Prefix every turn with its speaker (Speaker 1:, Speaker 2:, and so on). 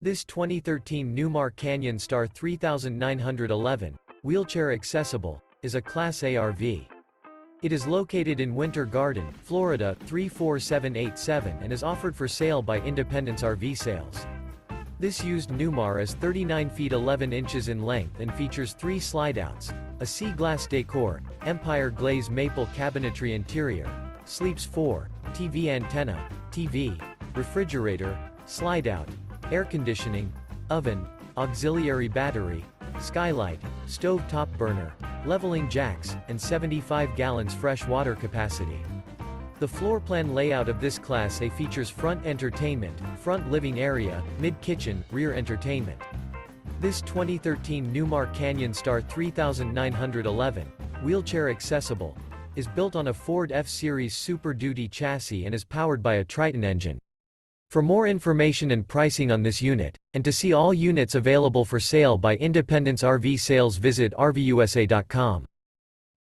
Speaker 1: This 2013 Newmar Canyon Star 3911, wheelchair accessible, is a Class A RV. It is located in Winter Garden, Florida 34787 and is offered for sale by Independence RV Sales. This used Newmar is 39 feet 11 inches in length and features 3 slideouts, a Sea Glass Decor, Empire Glaze Maple Cabinetry interior, sleeps 4, TV antenna, TV, refrigerator, slideout, air conditioning, oven, auxiliary battery, skylight, stove top burner, leveling jacks, and 75 gallons fresh water capacity. The floor plan layout of this Class A features front entertainment, front living area, mid-kitchen, rear entertainment. This 2013 Newmar Canyon Star 3911, wheelchair accessible, is built on a Ford F-Series Super Duty chassis and is powered by a Triton engine. For more information and pricing on this unit, and to see all units available for sale by Independence RV Sales, visit RVUSA.com.